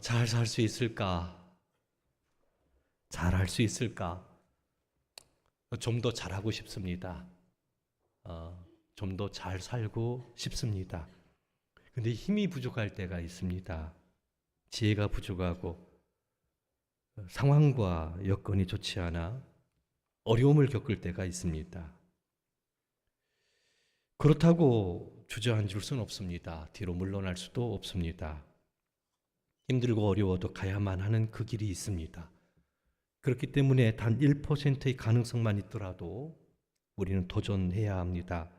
잘 살 수 있을까? 잘 할 수 있을까? 좀 더 잘하고 싶습니다. 좀 더 잘 살고 싶습니다. 근데 힘이 부족할 때가 있습니다. 지혜가 부족하고 상황과 여건이 좋지 않아 어려움을 겪을 때가 있습니다. 그렇다고 주저앉을 수는 없습니다. 뒤로 물러날 수도 없습니다. 힘들고 어려워도 가야만 하는 그 길이 있습니다. 그렇기 때문에 단 1%의 가능성만 있더라도 우리는 도전해야 합니다.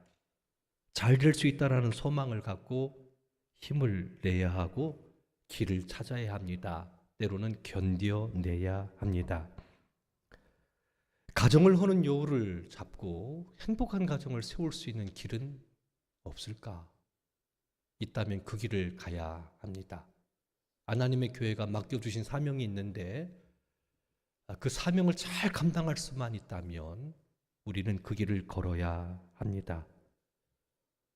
잘 될 수 있다라는 소망을 갖고 힘을 내야 하고 길을 찾아야 합니다. 때로는 견뎌내야 합니다. 가정을 허는 여우를 잡고 행복한 가정을 세울 수 있는 길은 없을까? 있다면 그 길을 가야 합니다. 하나님의 교회가 맡겨주신 사명이 있는데 그 사명을 잘 감당할 수만 있다면 우리는 그 길을 걸어야 합니다.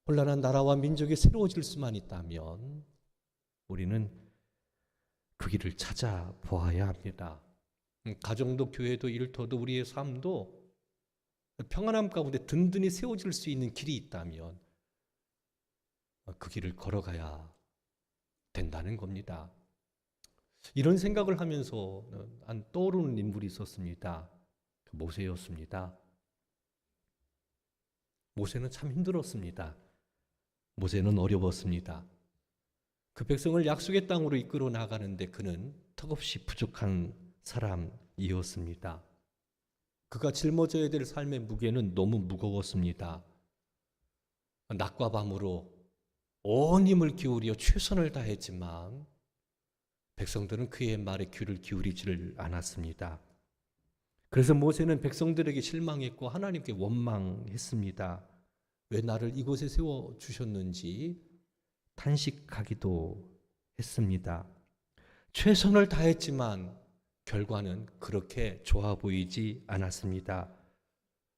혼란한 나라와 민족이 새로워질 수만 있다면 우리는 그 길을 찾아보아야 합니다. 가정도 교회도 일터도 우리의 삶도 평안함 가운데 든든히 세워질 수 있는 길이 있다면 그 길을 걸어가야 된다는 겁니다. 이런 생각을 하면서 떠오르는 인물이 있었습니다. 모세였습니다. 모세는 참 힘들었습니다. 모세는 어려웠습니다. 그 백성을 약속의 땅으로 이끌어 나가는데 그는 턱없이 부족한 사람이었습니다. 그가 짊어져야 될 삶의 무게는 너무 무거웠습니다. 낮과 밤으로 온 힘을 기울여 최선을 다했지만 백성들은 그의 말에 귀를 기울이지를 않았습니다. 그래서 모세는 백성들에게 실망했고 하나님께 원망했습니다. 왜 나를 이곳에 세워주셨는지 탄식하기도 했습니다. 최선을 다했지만 결과는 그렇게 좋아 보이지 않았습니다.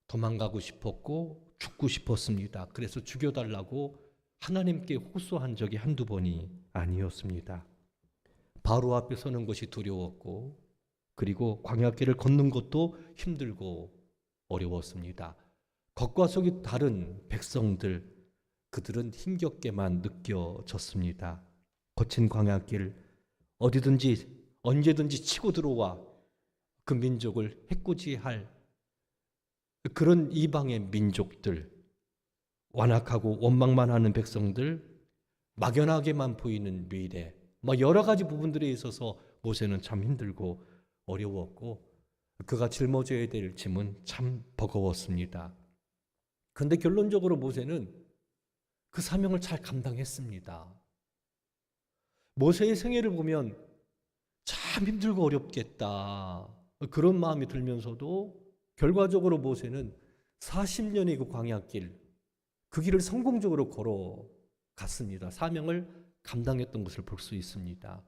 도망가고 싶었고 죽고 싶었습니다. 그래서 죽여달라고 하나님께 호소한 적이 한두 번이 아니었습니다. 바로 앞에 서는 것이 두려웠고 그리고 광야길을 걷는 것도 힘들고 어려웠습니다. 겉과 속이 다른 백성들, 그들은 힘겹게만 느껴졌습니다. 거친 광야길, 어디든지 언제든지 치고 들어와 그 민족을 해코지할 그런 이방의 민족들, 완악하고 원망만 하는 백성들, 막연하게만 보이는 미래, 여러 가지 부분들에 있어서 모세는 참 힘들고 어려웠고 그가 짊어져야 될 짐은 참 버거웠습니다. 그런데 결론적으로 모세는 그 사명을 잘 감당했습니다. 모세의 생애를 보면 참 힘들고 어렵겠다 그런 마음이 들면서도 결과적으로 모세는 40년의 그 광야길, 그 길을 성공적으로 걸어갔습니다. 사명을 감당했던 것을 볼 수 있습니다.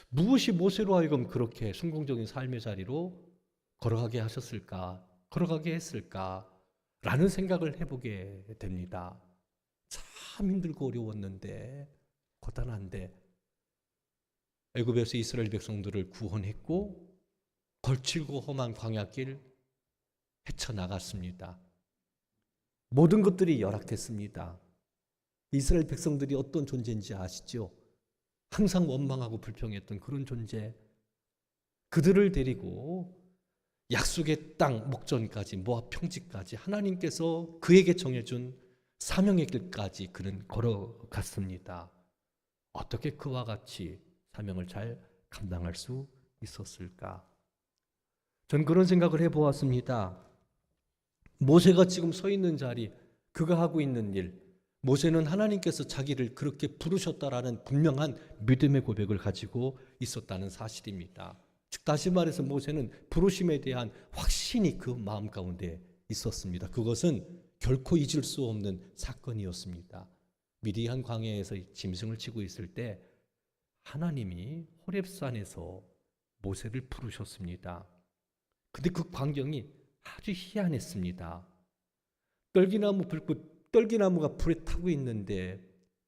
무엇이 모세로 하여금 그렇게 성공적인 삶의 자리로 걸어가게 하셨을까? 걸어가게 했을까? 라는 생각을 해보게 됩니다. 참 힘들고 어려웠는데, 고단한데 애굽에서 이스라엘 백성들을 구원했고 걸치고 험한 광야길 헤쳐나갔습니다. 모든 것들이 열악했습니다. 이스라엘 백성들이 어떤 존재인지 아시죠? 항상 원망하고 불평했던 그런 존재. 그들을 데리고 약속의 땅 목전까지 모압 평지까지 하나님께서 그에게 정해준 사명의 길까지 그는 걸어갔습니다. 어떻게 그와 같이 사명을 잘 감당할 수 있었을까? 전 그런 생각을 해보았습니다. 모세가 지금 서 있는 자리, 그가 하고 있는 일, 모세는 하나님께서 자기를 그렇게 부르셨다라는 분명한 믿음의 고백을 가지고 있었다는 사실입니다. 즉 다시 말해서 모세는 부르심에 대한 확신이 그 마음 가운데 있었습니다. 그것은 결코 잊을 수 없는 사건이었습니다. 미디안 광야에서 짐승을 치고 있을 때 하나님이 호렙산에서 모세를 부르셨습니다. 근데 그 광경이 아주 희한했습니다. 떨기나무가 불에 타고 있는데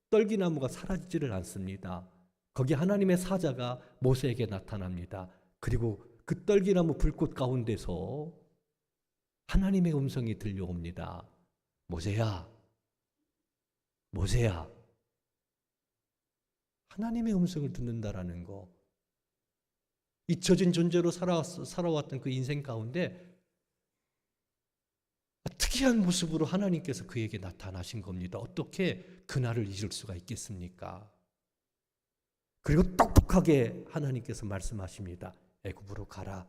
떨기나무가 사라지지를 않습니다. 거기 하나님의 사자가 모세에게 나타납니다. 그리고 그 떨기나무 불꽃 가운데서 하나님의 음성이 들려옵니다. 모세야, 모세야. 하나님의 음성을 듣는다라는 거. 잊혀진 존재로 살아왔던 그 인생 가운데 특이한 모습으로 하나님께서 그에게 나타나신 겁니다. 어떻게 그날을 잊을 수가 있겠습니까? 그리고 똑똑하게 하나님께서 말씀하십니다. 애굽으로 가라.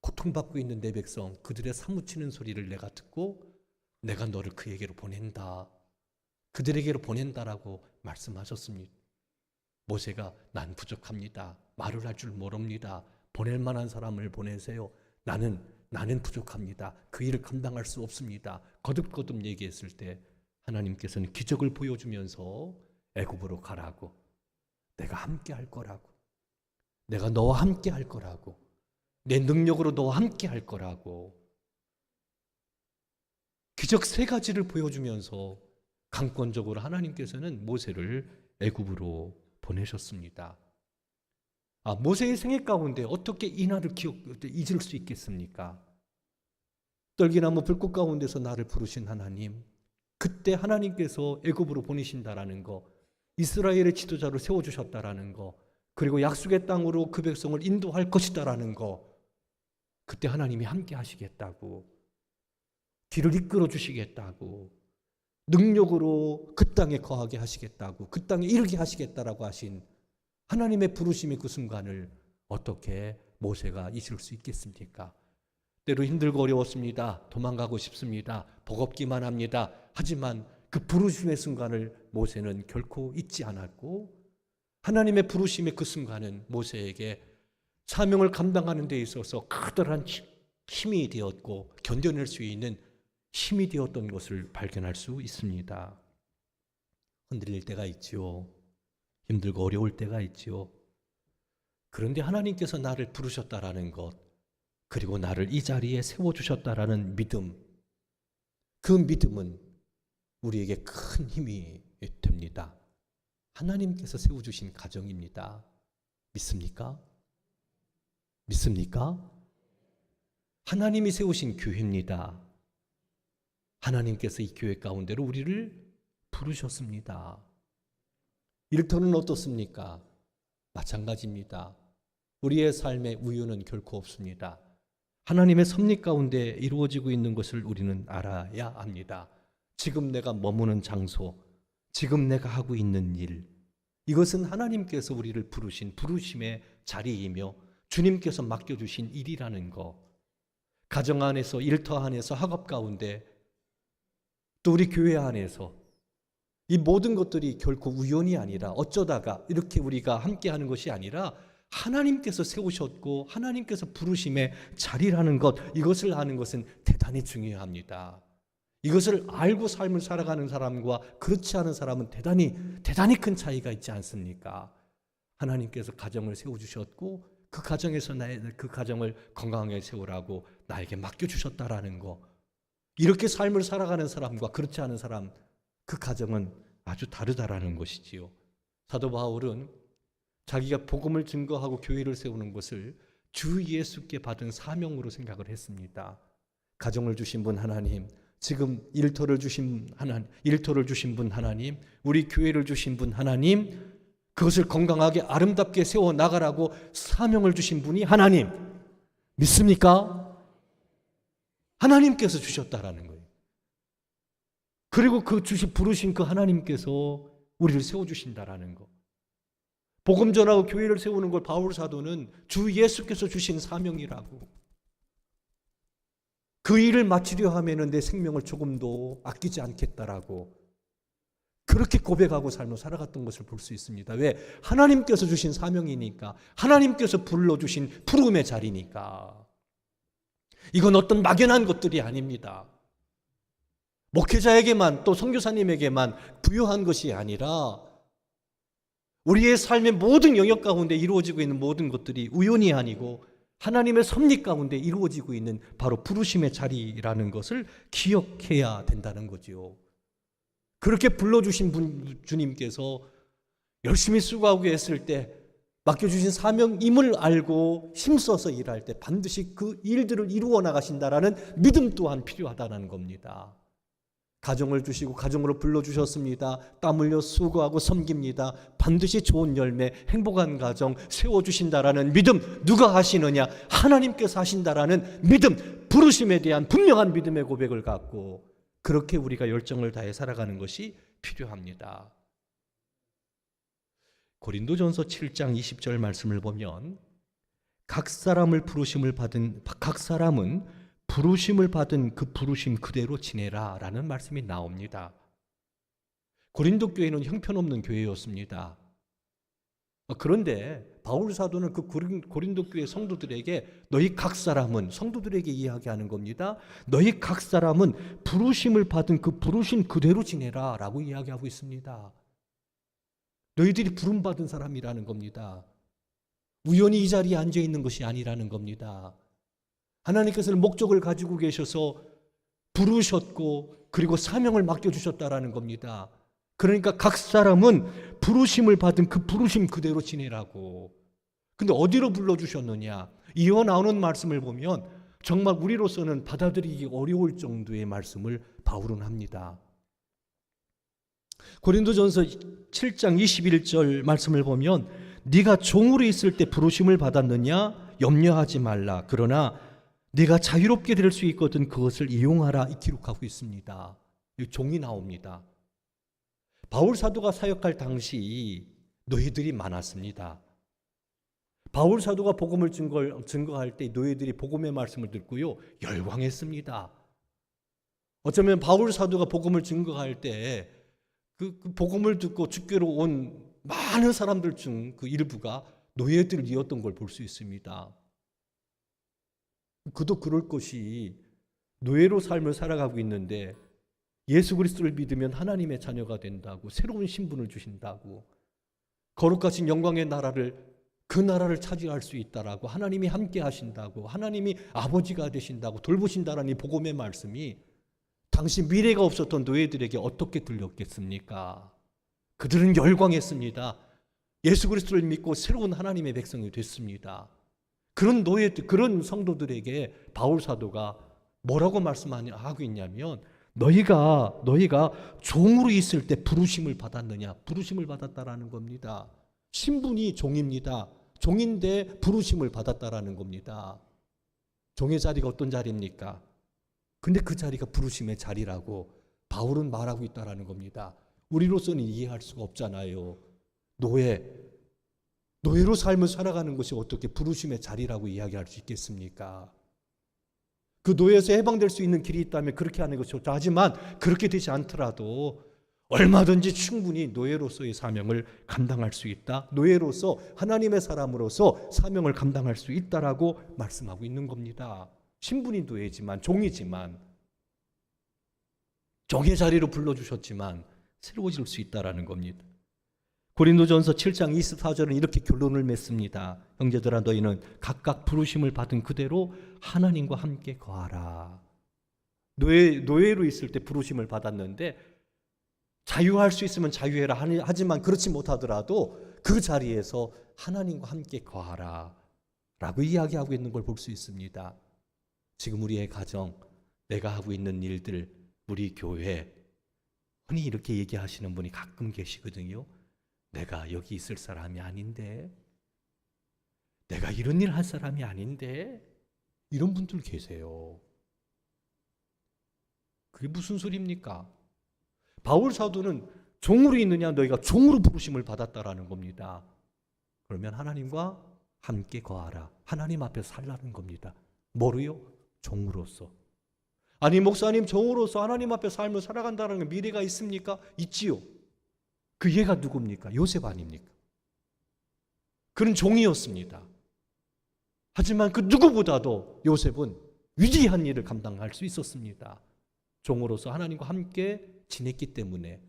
고통받고 있는 내 백성, 그들의 사무치는 소리를 내가 듣고 내가 너를 그에게로 보낸다. 그들에게로 보낸다라고 말씀하셨습니다. 모세가 난 부족합니다. 말을 할 줄 모릅니다. 보낼 만한 사람을 보내세요. 나는 부족합니다. 그 일을 감당할 수 없습니다. 거듭거듭 얘기했을 때 하나님께서는 기적을 보여주면서 애굽으로 가라고, 내가 함께 할 거라고, 내가 너와 함께 할 거라고, 내 능력으로 너와 함께 할 거라고 기적 3가지를 보여주면서 강권적으로 하나님께서는 모세를 애굽으로 보내셨습니다. 모세의 생애 가운데 어떻게 이 날을 잊을 수 있겠습니까? 떨기나무 불꽃 가운데서 나를 부르신 하나님, 그때 하나님께서 애굽으로 보내신다라는 거, 이스라엘의 지도자로 세워주셨다라는 거, 그리고 약속의 땅으로 그 백성을 인도할 것이다라는 거, 그때 하나님이 함께 하시겠다고, 뒤를 이끌어 주시겠다고, 능력으로 그 땅에 거하게 하시겠다고, 그 땅에 이르게 하시겠다라고 하신 하나님의 부르심의 그 순간을 어떻게 모세가 잊을 수 있겠습니까? 때로 힘들고 어려웠습니다. 도망가고 싶습니다. 버겁기만 합니다. 하지만 그 부르심의 순간을 모세는 결코 잊지 않았고, 하나님의 부르심의 그 순간은 모세에게 사명을 감당하는 데 있어서 커다란 힘이 되었고 견뎌낼 수 있는 힘이 되었던 것을 발견할 수 있습니다. 흔들릴 때가 있지요. 힘들고 어려울 때가 있지요. 그런데 하나님께서 나를 부르셨다라는 것, 그리고 나를 이 자리에 세워주셨다라는 믿음, 그 믿음은 우리에게 큰 힘이 됩니다. 하나님께서 세워주신 가정입니다. 믿습니까? 믿습니까? 하나님이 세우신 교회입니다. 하나님께서 이 교회 가운데로 우리를 부르셨습니다. 일터는 어떻습니까? 마찬가지입니다. 우리의 삶의 우유는 결코 없습니다. 하나님의 섭리 가운데 이루어지고 있는 것을 우리는 알아야 합니다. 지금 내가 머무는 장소, 지금 내가 하고 있는 일, 이것은 하나님께서 우리를 부르신 부르심의 자리이며 주님께서 맡겨주신 일이라는 거, 가정 안에서, 일터 안에서, 학업 가운데, 또 우리 교회 안에서 이 모든 것들이 결코 우연이 아니라 어쩌다가 이렇게 우리가 함께하는 것이 아니라 하나님께서 세우셨고 하나님께서 부르심의 자리라는 것, 이것을 아는 것은 대단히 중요합니다. 이것을 알고 삶을 살아가는 사람과 그렇지 않은 사람은 대단히 큰 차이가 있지 않습니까? 하나님께서 가정을 세워주셨고 그 가정에서 그 가정을 건강하게 세우라고 나에게 맡겨주셨다라는 거, 이렇게 삶을 살아가는 사람과 그렇지 않은 사람, 그 가정은 아주 다르다라는 것이지요. 사도 바울은 자기가 복음을 증거하고 교회를 세우는 것을 주 예수께 받은 사명으로 생각을 했습니다. 가정을 주신 분 하나님, 지금 일터를 주신 분 하나님, 우리 교회를 주신 분 하나님, 그것을 건강하게 아름답게 세워 나가라고 사명을 주신 분이 하나님. 믿습니까? 하나님께서 주셨다라는 거예요. 그리고 부르신 그 하나님께서 우리를 세워주신다라는 거. 복음 전하고 교회를 세우는 걸 바울 사도는 주 예수께서 주신 사명이라고. 그 일을 마치려 하면은 내 생명을 조금도 아끼지 않겠다라고 그렇게 고백하고 삶을 살아갔던 것을 볼 수 있습니다. 왜? 하나님께서 주신 사명이니까, 하나님께서 불러주신 부름의 자리니까. 이건 어떤 막연한 것들이 아닙니다. 목회자에게만 또 선교사님에게만 부여한 것이 아니라 우리의 삶의 모든 영역 가운데 이루어지고 있는 모든 것들이 우연이 아니고 하나님의 섭리 가운데 이루어지고 있는 바로 부르심의 자리라는 것을 기억해야 된다는 거지요. 그렇게 불러주신 주님께서 열심히 수고하고 했을 때 맡겨주신 사명임을 알고 힘써서 일할 때 반드시 그 일들을 이루어 나가신다라는 믿음 또한 필요하다는 겁니다. 가정을 주시고 가정으로 불러주셨습니다. 땀 흘려 수고하고 섬깁니다. 반드시 좋은 열매, 행복한 가정 세워주신다라는 믿음, 누가 하시느냐? 하나님께서 하신다라는 믿음, 부르심에 대한 분명한 믿음의 고백을 갖고 그렇게 우리가 열정을 다해 살아가는 것이 필요합니다. 고린도전서 7장 20절 말씀을 보면 각 사람은 부르심을 받은 그 부르심 그대로 지내라 라는 말씀이 나옵니다. 고린도 교회는 형편없는 교회였습니다. 그런데 바울 사도는 그 고린도 교회 성도들에게 너희 각 사람은, 성도들에게 이야기하는 겁니다. 너희 각 사람은 부르심을 받은 그 부르심 그대로 지내라 라고 이야기하고 있습니다. 너희들이 부름받은 사람이라는 겁니다. 우연히 이 자리에 앉아 있는 것이 아니라는 겁니다. 하나님께서는 목적을 가지고 계셔서 부르셨고 그리고 사명을 맡겨주셨다라는 겁니다. 그러니까 각 사람은 부르심을 받은 그 부르심 그대로 지내라고. 근데 어디로 불러주셨느냐? 이어 나오는 말씀을 보면 정말 우리로서는 받아들이기 어려울 정도의 말씀을 바울은 합니다. 고린도전서 7장 21절 말씀을 보면 네가 종으로 있을 때 부르심을 받았느냐? 염려하지 말라. 그러나 네가 자유롭게 될 수 있거든 그것을 이용하라. 이 기록하고 있습니다. 종이 나옵니다. 바울 사도가 사역할 당시 노예들이 많았습니다. 바울 사도가 복음을 증거할 때 노예들이 복음의 말씀을 듣고요 열광했습니다. 어쩌면 바울 사도가 복음을 증거할 때 그 복음을 듣고 주께로 온 많은 사람들 중 그 일부가 노예들이었던 걸 볼 수 있습니다. 그도 그럴 것이 노예로 삶을 살아가고 있는데 예수 그리스도를 믿으면 하나님의 자녀가 된다고, 새로운 신분을 주신다고, 거룩하신 영광의 나라를, 그 나라를 차지할 수 있다라고, 하나님이 함께 하신다고, 하나님이 아버지가 되신다고 돌보신다라는 이 복음의 말씀이 당시 미래가 없었던 노예들에게 어떻게 들렸겠습니까? 그들은 열광했습니다. 예수 그리스도를 믿고 새로운 하나님의 백성이 됐습니다. 그런 노예들, 그런 성도들에게 바울 사도가 뭐라고 말씀하고 있냐면 너희가 종으로 있을 때 부르심을 받았느냐? 부르심을 받았다라는 겁니다. 신분이 종입니다. 종인데 부르심을 받았다라는 겁니다. 종의 자리가 어떤 자리입니까? 근데 그 자리가 부르심의 자리라고 바울은 말하고 있다라는 겁니다. 우리로서는 이해할 수가 없잖아요. 노예로 삶을 살아가는 것이 어떻게 부르심의 자리라고 이야기할 수 있겠습니까? 그 노예에서 해방될 수 있는 길이 있다면 그렇게 하는 것이 좋죠. 하지만 그렇게 되지 않더라도 얼마든지 충분히 노예로서의 사명을 감당할 수 있다. 노예로서 하나님의 사람으로서 사명을 감당할 수 있다라고 말씀하고 있는 겁니다. 신분이 노예지만, 종이지만, 종의 자리로 불러주셨지만 새로워질 수 있다라는 겁니다. 고린도전서 7장 24절은 이렇게 결론을 맺습니다. 형제들아 너희는 각각 부르심을 받은 그대로 하나님과 함께 거하라. 노예로 있을 때 부르심을 받았는데 자유할 수 있으면 자유해라. 하지만 그렇지 못하더라도 그 자리에서 하나님과 함께 거하라 라고 이야기하고 있는 걸 볼 수 있습니다. 지금 우리의 가정, 내가 하고 있는 일들, 우리 교회, 흔히 이렇게 얘기하시는 분이 가끔 계시거든요. 내가 여기 있을 사람이 아닌데, 내가 이런 일 할 사람이 아닌데, 이런 분들 계세요. 그게 무슨 소리입니까? 바울 사도는 종으로 있느냐, 너희가 종으로 부르심을 받았다라는 겁니다. 그러면 하나님과 함께 거하라. 하나님 앞에 살라는 겁니다. 뭐로요? 종으로서. 아니 목사님, 종으로서 하나님 앞에 삶을 살아간다는 미래가 있습니까? 있지요. 그 얘가 누굽니까? 요셉 아닙니까? 그는 종이었습니다. 하지만 그 누구보다도 요셉은 위대한 일을 감당할 수 있었습니다. 종으로서 하나님과 함께 지냈기 때문에,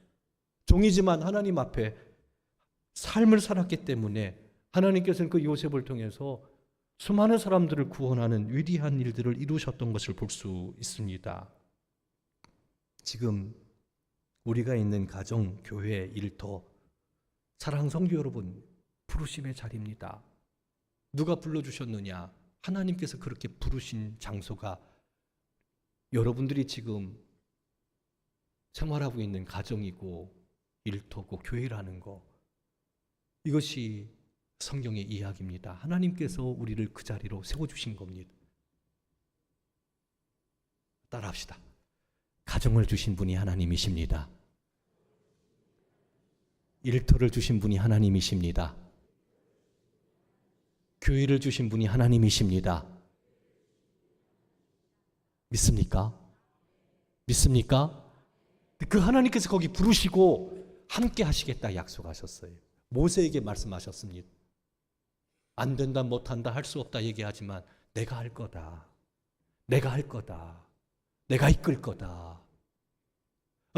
종이지만 하나님 앞에 삶을 살았기 때문에 하나님께서는 그 요셉을 통해서 수많은 사람들을 구원하는 위대한 일들을 이루셨던 것을 볼 수 있습니다. 지금 우리가 있는 가정, 교회, 일터, 사랑하는 성도 여러분, 부르심의 자리입니다. 누가 불러주셨느냐? 하나님께서 그렇게 부르신 장소가 여러분들이 지금 생활하고 있는 가정이고 일터고 교회라는 거, 이것이 성경의 이야기입니다. 하나님께서 우리를 그 자리로 세워주신 겁니다. 따라합시다. 가정을 주신 분이 하나님이십니다. 일터를 주신 분이 하나님이십니다. 교회를 주신 분이 하나님이십니다. 믿습니까? 믿습니까? 그 하나님께서 거기 부르시고 함께 하시겠다 약속하셨어요. 모세에게 말씀하셨습니다. 안 된다, 못한다, 할 수 없다 얘기하지만 내가 할 거다. 내가 할 거다. 내가 이끌 거다.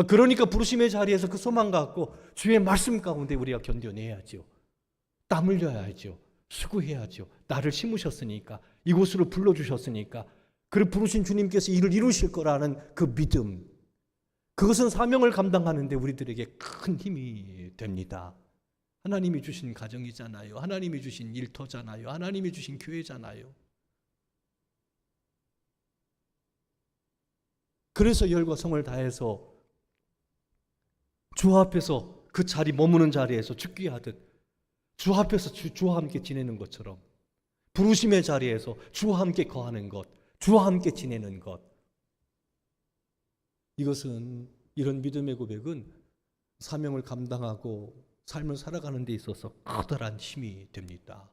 그러니까 부르심의 자리에서 그 소망 갖고 주의 말씀 가운데 우리가 견뎌내야죠. 땀 흘려야죠. 수고해야죠. 나를 심으셨으니까, 이곳으로 불러주셨으니까, 그를 부르신 주님께서 일을 이루실 거라는 그 믿음, 그것은 사명을 감당하는데 우리들에게 큰 힘이 됩니다. 하나님이 주신 가정이잖아요. 하나님이 주신 일터잖아요. 하나님이 주신 교회잖아요. 그래서 열과 성을 다해서 주 앞에서 그 자리, 머무는 자리에서 죽기 하듯 주 앞에서 주와 함께 지내는 것처럼, 부르심의 자리에서 주와 함께 거하는 것, 주와 함께 지내는 것, 이것은, 이런 믿음의 고백은 사명을 감당하고 삶을 살아가는 데 있어서 커다란 힘이 됩니다.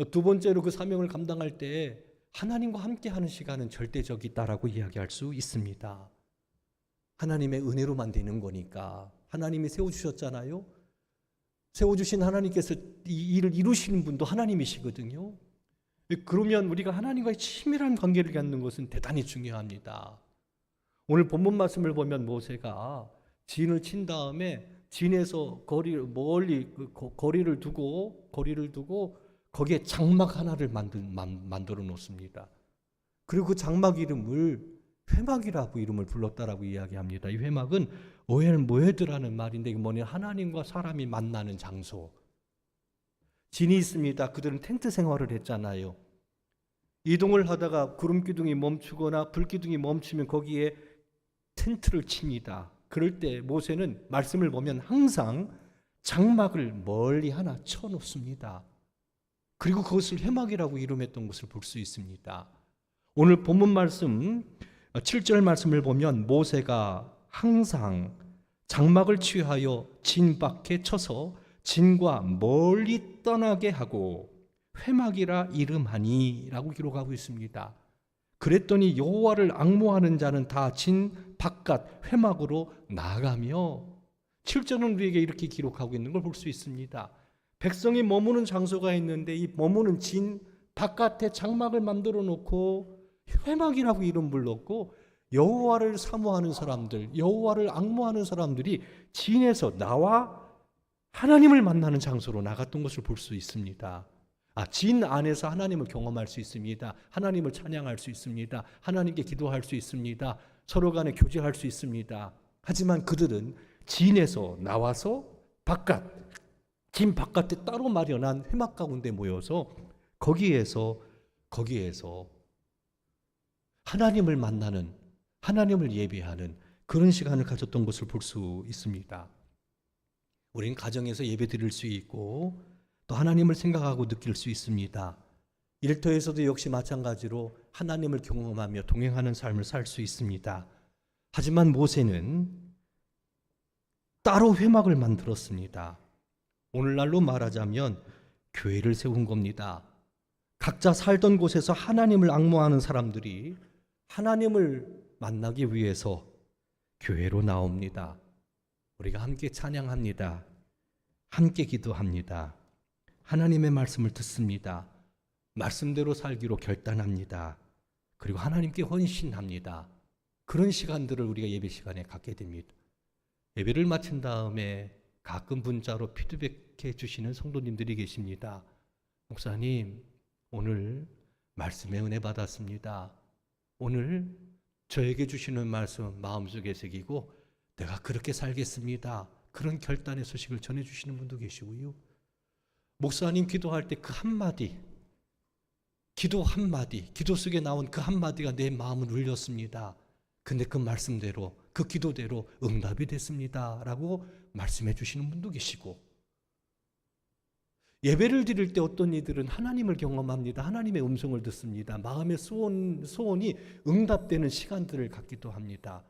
두 번째로, 그 사명을 감당할 때 하나님과 함께하는 시간은 절대적이다라고 이야기할 수 있습니다. 하나님의 은혜로만 되는 거니까. 하나님이 세워주셨잖아요. 세워주신 하나님께서 이 일을 이루시는 분도 하나님이시거든요. 그러면 우리가 하나님과의 친밀한 관계를 갖는 것은 대단히 중요합니다. 오늘 본문 말씀을 보면 모세가 진을 친 다음에 진에서 멀리 거리를 두고 거기에 장막 하나를 만들어 놓습니다. 그리고 그 장막 이름을 회막이라고 이름을 불렀다라고 이야기합니다. 이 회막은 오헬 모헤드라는 말인데, 이게 뭐냐, 하나님과 사람이 만나는 장소. 진이 있습니다. 그들은 텐트 생활을 했잖아요. 이동을 하다가 구름 기둥이 멈추거나 불 기둥이 멈추면 거기에 텐트를 칩니다. 그럴 때 모세는 말씀을 보면 항상 장막을 멀리 하나 쳐놓습니다. 그리고 그것을 회막이라고 이름했던 것을 볼 수 있습니다. 오늘 본문 말씀 7절 말씀을 보면 모세가 항상 장막을 취하여 진 밖에 쳐서 진과 멀리 떠나게 하고 회막이라 이름하니 라고 기록하고 있습니다. 그랬더니 여호와를 앙모하는 자는 다 진 바깥 회막으로 나가며, 7절은 우리에게 이렇게 기록하고 있는 걸 볼 수 있습니다. 백성이 머무는 장소가 있는데 이 머무는 진 바깥에 장막을 만들어 놓고 회막이라고 이름 불렀고, 여호와를 사모하는 사람들, 여호와를 앙모하는 사람들이 진에서 나와 하나님을 만나는 장소로 나갔던 것을 볼 수 있습니다. 진 안에서 하나님을 경험할 수 있습니다. 하나님을 찬양할 수 있습니다. 하나님께 기도할 수 있습니다. 서로 간에 교제할 수 있습니다. 하지만 그들은 진에서 나와서 진 바깥에 따로 마련한 회막 가운데 모여서 거기에서 하나님을 만나는, 하나님을 예배하는 그런 시간을 가졌던 것을 볼 수 있습니다. 우리는 가정에서 예배 드릴 수 있고 또 하나님을 생각하고 느낄 수 있습니다. 일터에서도 역시 마찬가지로 하나님을 경험하며 동행하는 삶을 살 수 있습니다. 하지만 모세는 따로 회막을 만들었습니다. 오늘날로 말하자면 교회를 세운 겁니다. 각자 살던 곳에서 하나님을 앙모하는 사람들이 하나님을 만나기 위해서 교회로 나옵니다. 우리가 함께 찬양합니다. 함께 기도합니다. 하나님의 말씀을 듣습니다. 말씀대로 살기로 결단합니다. 그리고 하나님께 헌신합니다. 그런 시간들을 우리가 예배 시간에 갖게 됩니다. 예배를 마친 다음에 가끔 문자로 피드백해 주시는 성도님들이 계십니다. 목사님, 오늘 말씀의 은혜 받았습니다. 오늘 저에게 주시는 말씀 마음속에 새기고 내가 그렇게 살겠습니다. 그런 결단의 소식을 전해주시는 분도 계시고요. 목사님 기도할 때 그 한마디, 기도 한마디, 기도 속에 나온 그 한마디가 내 마음을 울렸습니다. 근데 그 말씀대로, 그 기도대로 응답이 됐습니다 라고 말씀해 주시는 분도 계시고, 예배를 드릴 때 어떤 이들은 하나님을 경험합니다. 하나님의 음성을 듣습니다. 마음의 소원이 응답되는 시간들을 갖기도 합니다.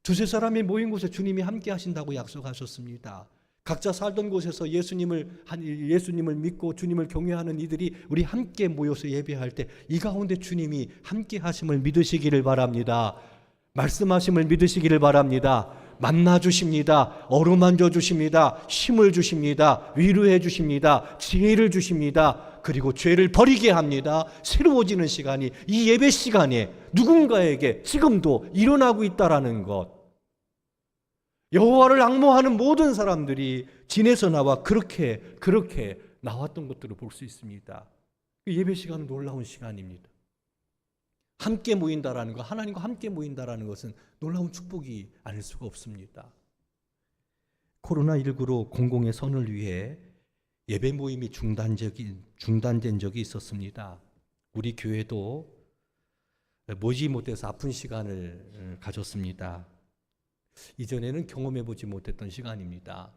두세 사람이 모인 곳에 주님이 함께 하신다고 약속하셨습니다. 각자 살던 곳에서 예수님을 믿고 주님을 경외하는 이들이 우리 함께 모여서 예배할 때 이 가운데 주님이 함께 하심을 믿으시기를 바랍니다. 말씀하심을 믿으시기를 바랍니다. 만나 주십니다. 어루만져 주십니다. 힘을 주십니다. 위로해 주십니다. 지혜를 주십니다. 그리고 죄를 버리게 합니다. 새로워지는 시간이 이 예배 시간에 누군가에게 지금도 일어나고 있다라는 것. 여호와를 앙모하는 모든 사람들이 진에서 나와 그렇게 나왔던 것들을 볼 수 있습니다. 예배 시간은 놀라운 시간입니다. 함께 모인다라는 것, 하나님과 함께 모인다라는 것은 놀라운 축복이 아닐 수가 없습니다. 코로나19로 공공의 선을 위해 예배 모임이 중단된 적이 있었습니다. 우리 교회도 모이지 못해서 아픈 시간을 가졌습니다. 이전에는 경험해보지 못했던 시간입니다.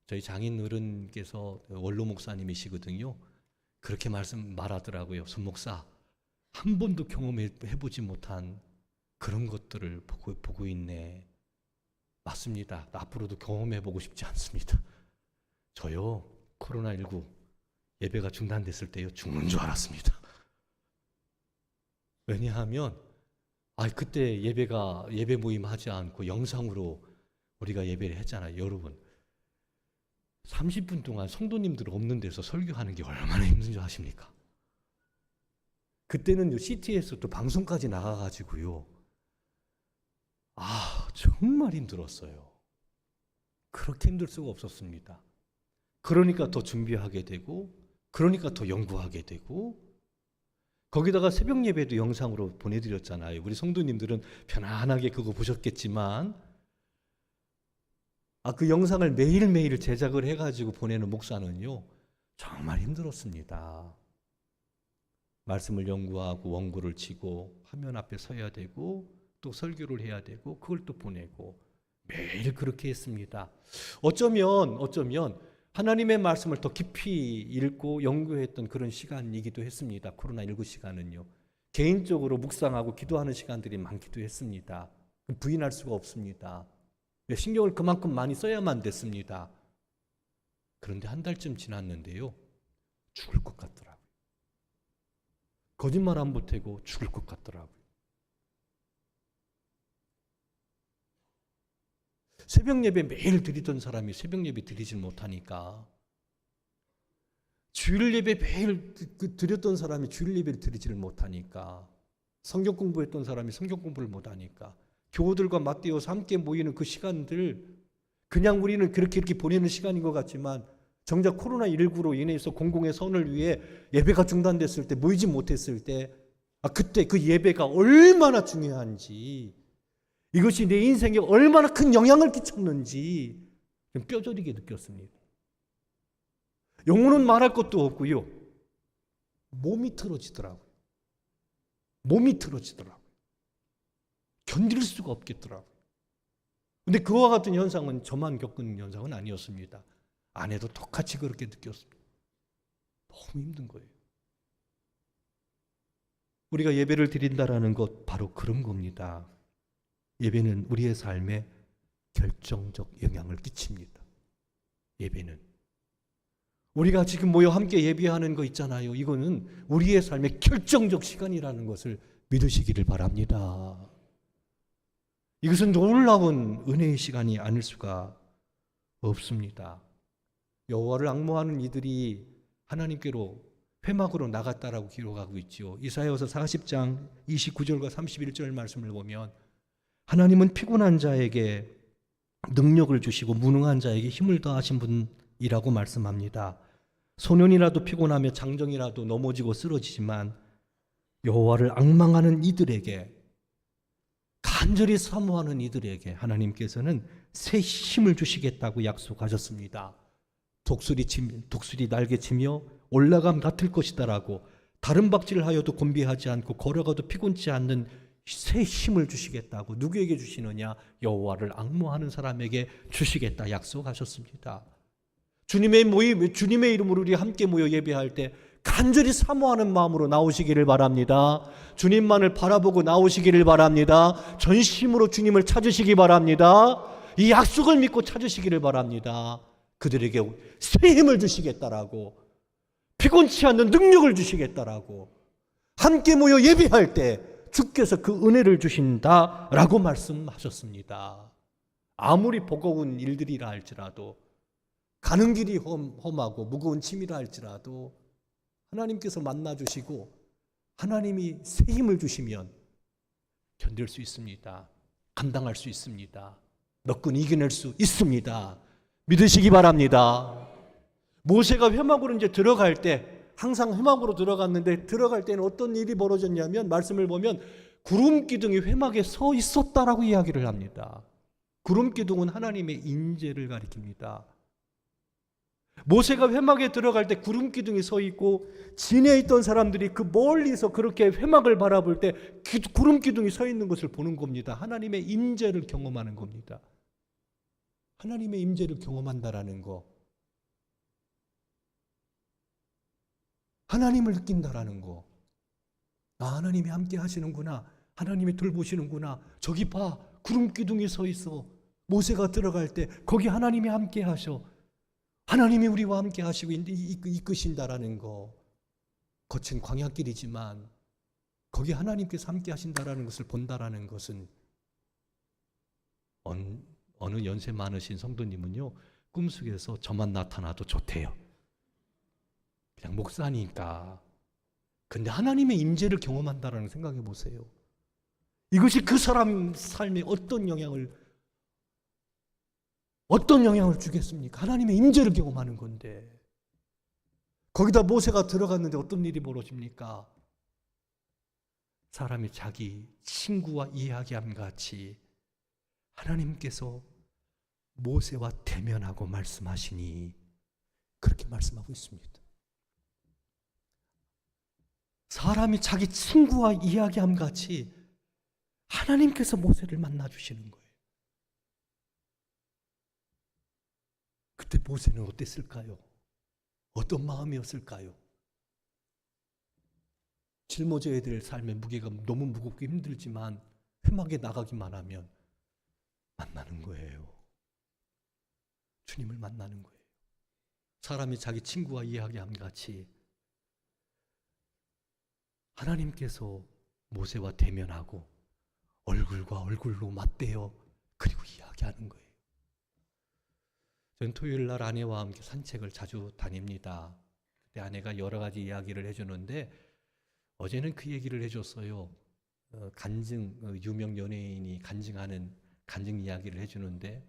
저희 장인 어른께서 원로 목사님이시거든요. 그렇게 말하더라고요. 손 목사, 한 번도 경험해보지 못한 그런 것들을 보고 있네. 맞습니다. 앞으로도 경험해보고 싶지 않습니다. 저요, 코로나19 예배가 중단됐을 때요, 죽는 줄 알았습니다. 왜냐하면 그때 예배 모임 하지 않고 영상으로 우리가 예배를 했잖아요. 여러분, 30분 동안 성도님들 없는 데서 설교하는 게 얼마나 힘든 줄 아십니까? 그때는 CT에서 또 방송까지 나가가지고요. 정말 힘들었어요. 그렇게 힘들 수가 없었습니다. 그러니까 더 준비하게 되고, 그러니까 더 연구하게 되고, 거기다가 새벽 예배도 영상으로 보내드렸잖아요. 우리 성도님들은 편안하게 그거 보셨겠지만, 그 영상을 매일매일 제작을 해가지고 보내는 목사는요, 정말 힘들었습니다. 말씀을 연구하고 원고를 치고 화면 앞에 서야 되고 또 설교를 해야 되고 그걸 또 보내고 매일 그렇게 했습니다. 어쩌면 하나님의 말씀을 더 깊이 읽고 연구했던 그런 시간이기도 했습니다. 코로나19 시간은요. 개인적으로 묵상하고 기도하는 시간들이 많기도 했습니다. 부인할 수가 없습니다. 신경을 그만큼 많이 써야만 됐습니다. 그런데 한 달쯤 지났는데요, 죽을 것 같더라고요. 거짓말 안 보태고 죽을 것 같더라고요. 새벽 예배 매일 드리던 사람이 새벽 예배 드리질 못하니까, 주일 예배 매일 드렸던 사람이 주일 예배를 드리지를 못하니까, 성경 공부했던 사람이 성경 공부를 못하니까, 교우들과 맞대어서 함께 모이는 그 시간들, 그냥 우리는 그렇게 보내는 시간인 것 같지만 정작 코로나19로 인해서 공공의 선을 위해 예배가 중단됐을 때, 모이지 못했을 때, 그때 그 예배가 얼마나 중요한지, 이것이 내 인생에 얼마나 큰 영향을 끼쳤는지 좀 뼈저리게 느꼈습니다. 영혼은 말할 것도 없고요, 몸이 틀어지더라고요. 견딜 수가 없겠더라고요. 근데 그와 같은 현상은 저만 겪은 현상은 아니었습니다. 아내도 똑같이 그렇게 느꼈습니다. 너무 힘든 거예요. 우리가 예배를 드린다라는 것 바로 그런 겁니다. 예배는 우리의 삶에 결정적 영향을 끼칩니다. 예배는 우리가 지금 모여 함께 예배하는 거 있잖아요. 이거는 우리의 삶의 결정적 시간이라는 것을 믿으시기를 바랍니다. 이것은 놀라운 은혜의 시간이 아닐 수가 없습니다. 여호와를 앙모하는 이들이 하나님께로 회막으로 나갔다라고 기록하고 있죠. 이사야서 40장 29절과 31절 말씀을 보면 하나님은 피곤한 자에게 능력을 주시고 무능한 자에게 힘을 더하신 분이라고 말씀합니다. 소년이라도 피곤하며 장정이라도 넘어지고 쓰러지지만 여호와를 앙망하는 이들에게, 간절히 사모하는 이들에게 하나님께서는 새 힘을 주시겠다고 약속하셨습니다. 독수리 날개치며 올라감 같을 것이다라고 다른 박질을 하여도 곤비하지 않고 걸어가도 피곤치 않는 새 힘을 주시겠다고 누구에게 주시느냐? 여호와를 앙모하는 사람에게 주시겠다 약속하셨습니다. 주님의 이름으로 우리 함께 모여 예배할 때 간절히 사모하는 마음으로 나오시기를 바랍니다. 주님만을 바라보고 나오시기를 바랍니다. 전심으로 주님을 찾으시기 바랍니다. 이 약속을 믿고 찾으시기를 바랍니다. 그들에게 새 힘을 주시겠다라고, 피곤치 않는 능력을 주시겠다라고, 함께 모여 예배할 때 주께서 그 은혜를 주신다라고 말씀하셨습니다. 아무리 버거운 일들이라 할지라도, 가는 길이 험하고 무거운 짐이라 할지라도 하나님께서 만나주시고 하나님이 새 힘을 주시면 견딜 수 있습니다. 감당할 수 있습니다. 너끈 이겨낼 수 있습니다. 믿으시기 바랍니다. 모세가 회막으로 이제 들어갈 때, 항상 회막으로 들어갔는데 들어갈 때는 어떤 일이 벌어졌냐면, 말씀을 보면 구름 기둥이 회막에 서 있었다라고 이야기를 합니다. 구름 기둥은 하나님의 인재를 가리킵니다. 모세가 회막에 들어갈 때 구름 기둥이 서 있고 진에 있던 사람들이 그 멀리서 그렇게 회막을 바라볼 때 구름 기둥이 서 있는 것을 보는 겁니다. 하나님의 임재를 경험하는 겁니다. 하나님의 임재를 경험한다라는 거, 하나님을 느낀다라는 거. 아, 하나님이 함께 하시는구나, 하나님이 돌보시는구나. 저기 봐, 구름 기둥이 서 있어. 모세가 들어갈 때 거기 하나님이 함께 하셔. 하나님이 우리와 함께 하시고 이끄신다라는 거. 거친 광야길이지만 거기 하나님께서 함께 하신다라는 것을 본다라는 것은, 어느 연세 많으신 성도님은요, 꿈속에서 저만 나타나도 좋대요. 그냥 목사니까. 근데 하나님의 임재를 경험한다라는 생각해 보세요. 이것이 그 사람 삶에 어떤 영향을 주겠습니까? 하나님의 임재를 경험하는 건데. 거기다 모세가 들어갔는데 어떤 일이 벌어집니까? 사람이 자기 친구와 이야기함 같이 하나님께서 모세와 대면하고 말씀하시니, 그렇게 말씀하고 있습니다. 사람이 자기 친구와 이야기함 같이 하나님께서 모세를 만나주시는 거예요. 그때 모세는 어땠을까요? 어떤 마음이었을까요? 짊어져야 될 삶의 무게가 너무 무겁고 힘들지만 회막에 나가기만 하면 만나는 거예요. 주님을 만나는 거예요. 사람이 자기 친구와 이야기함 같이 하나님께서 모세와 대면하고 얼굴과 얼굴로 맞대어 그리고 이야기하는 거예요. 저는 토요일 날 아내와 함께 산책을 자주 다닙니다. 그때 아내가 여러 가지 이야기를 해주는데 어제는 그 얘기를 해줬어요. 유명 연예인이 간증하는 간증 이야기를 해주는데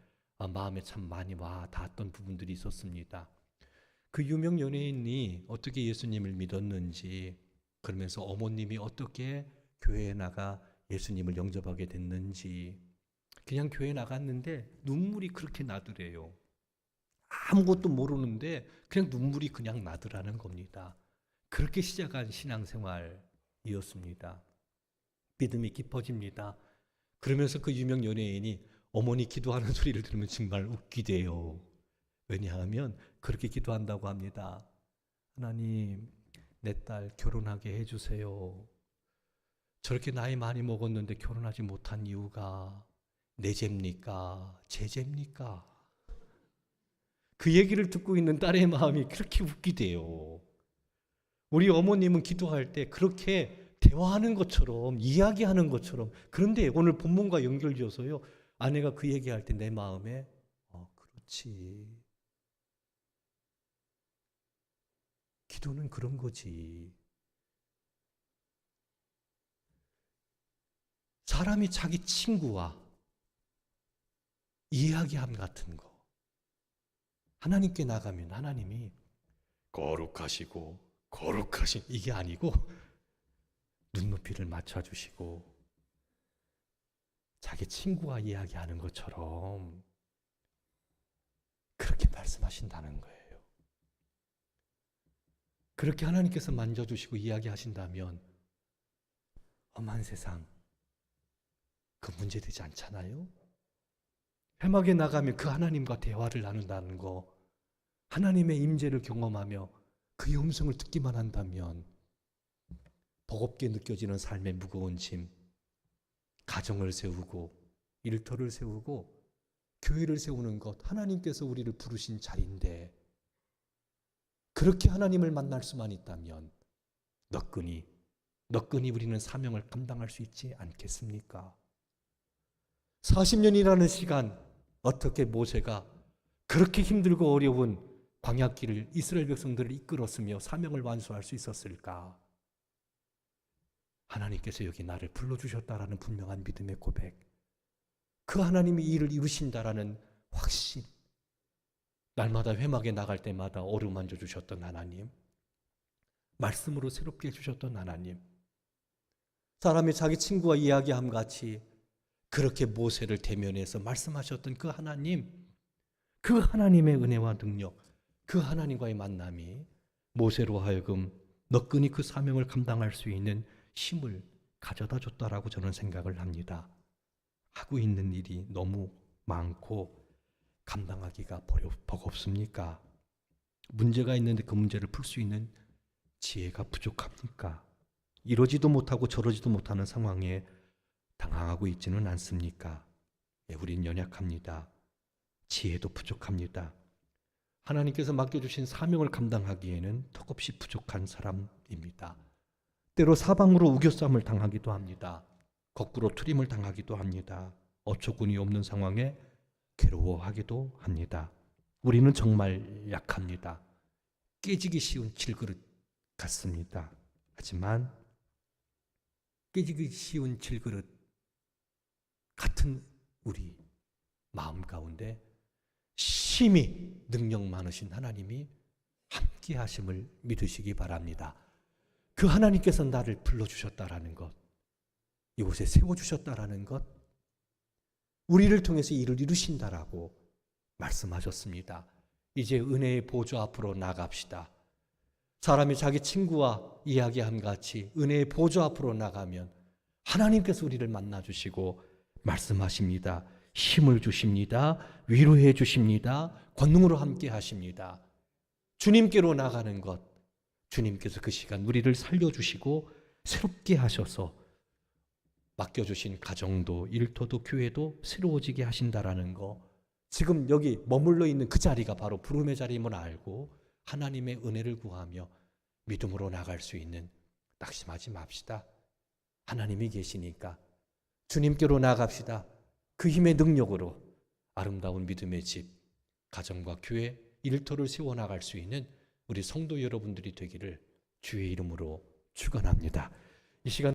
마음에 참 많이 와 닿았던 부분들이 있었습니다. 그 유명 연예인이 어떻게 예수님을 믿었는지, 그러면서 어머님이 어떻게 교회에 나가 예수님을 영접하게 됐는지, 그냥 교회 나갔는데 눈물이 그렇게 나더래요. 아무것도 모르는데 그냥 눈물이 그냥 나더라는 겁니다. 그렇게 시작한 신앙생활이었습니다. 믿음이 깊어집니다. 그러면서 그 유명 연예인이 어머니 기도하는 소리를 들으면 정말 웃기대요. 왜냐하면 그렇게 기도한다고 합니다. 하나님, 내 딸 결혼하게 해주세요. 저렇게 나이 많이 먹었는데 결혼하지 못한 이유가 내 죄입니까? 제 죄입니까? 그 얘기를 듣고 있는 딸의 마음이 그렇게 웃기대요. 우리 어머님은 기도할 때 그렇게 대화하는 것처럼, 이야기하는 것처럼. 그런데 오늘 본문과 연결지어서요, 아내가 그 얘기할 때 내 마음에 그렇지, 기도는 그런 거지. 사람이 자기 친구와 이야기함 같은 거. 하나님께 나가면 하나님이 거룩하시고 거룩하신 이게 아니고 눈높이를 맞춰주시고 자기 친구와 이야기하는 것처럼 그렇게 말씀하신다는 거예요. 그렇게 하나님께서 만져주시고 이야기하신다면 험한 세상 그 문제되지 않잖아요. 회막에 나가면 그 하나님과 대화를 나눈다는 거, 하나님의 임재를 경험하며 그의 음성을 듣기만 한다면 버겁게 느껴지는 삶의 무거운 짐, 가정을 세우고 일터를 세우고 교회를 세우는 것, 하나님께서 우리를 부르신 자리인데 그렇게 하나님을 만날 수만 있다면 너끈히 우리는 사명을 감당할 수 있지 않겠습니까? 40년이라는 시간, 어떻게 모세가 그렇게 힘들고 어려운 광야길을 이스라엘 백성들을 이끌었으며 사명을 완수할 수 있었을까? 하나님께서 여기 나를 불러주셨다라는 분명한 믿음의 고백, 그 하나님이 이 일을 이루신다라는 확신, 날마다 회막에 나갈 때마다 어루만져 주셨던 하나님, 말씀으로 새롭게 해주셨던 하나님, 사람이 자기 친구와 이야기함 같이 그렇게 모세를 대면해서 말씀하셨던 그 하나님, 그 하나님의 은혜와 능력, 그 하나님과의 만남이 모세로 하여금 너끈히 그 사명을 감당할 수 있는 힘을 가져다 줬다라고 저는 생각을 합니다. 하고 있는 일이 너무 많고 감당하기가 버겁습니까? 문제가 있는데 그 문제를 풀 수 있는 지혜가 부족합니까? 이러지도 못하고 저러지도 못하는 상황에 당황하고 있지는 않습니까? 예, 우린 연약합니다. 지혜도 부족합니다. 하나님께서 맡겨주신 사명을 감당하기에는 턱없이 부족한 사람입니다. 때로 사방으로 우겨쌈을 당하기도 합니다. 거꾸로 트림을 당하기도 합니다. 어처구니 없는 상황에 괴로워하기도 합니다. 우리는 정말 약합니다. 깨지기 쉬운 질그릇 같습니다. 하지만 깨지기 쉬운 질그릇 같은 우리 마음 가운데 심히 능력 많으신 하나님이 함께 하심을 믿으시기 바랍니다. 그 하나님께서 나를 불러주셨다라는 것, 이곳에 세워주셨다라는 것, 우리를 통해서 일을 이루신다라고 말씀하셨습니다. 이제 은혜의 보좌 앞으로 나갑시다. 사람이 자기 친구와 이야기함 같이 은혜의 보좌 앞으로 나가면 하나님께서 우리를 만나주시고 말씀하십니다. 힘을 주십니다. 위로해 주십니다. 권능으로 함께 하십니다. 주님께로 나가는 것, 주님께서 그 시간 우리를 살려주시고 새롭게 하셔서 맡겨주신 가정도 일터도 교회도 새로워지게 하신다라는 거, 지금 여기 머물러 있는 그 자리가 바로 부름의 자리임을 알고 하나님의 은혜를 구하며 믿음으로 나갈 수 있는, 낙심하지 맙시다. 하나님이 계시니까 주님께로 나갑시다. 그 힘의 능력으로 아름다운 믿음의 집, 가정과 교회, 일터를 세워나갈 수 있는 우리 성도 여러분들이 되기를 주의 이름으로 축원합니다. 이 시간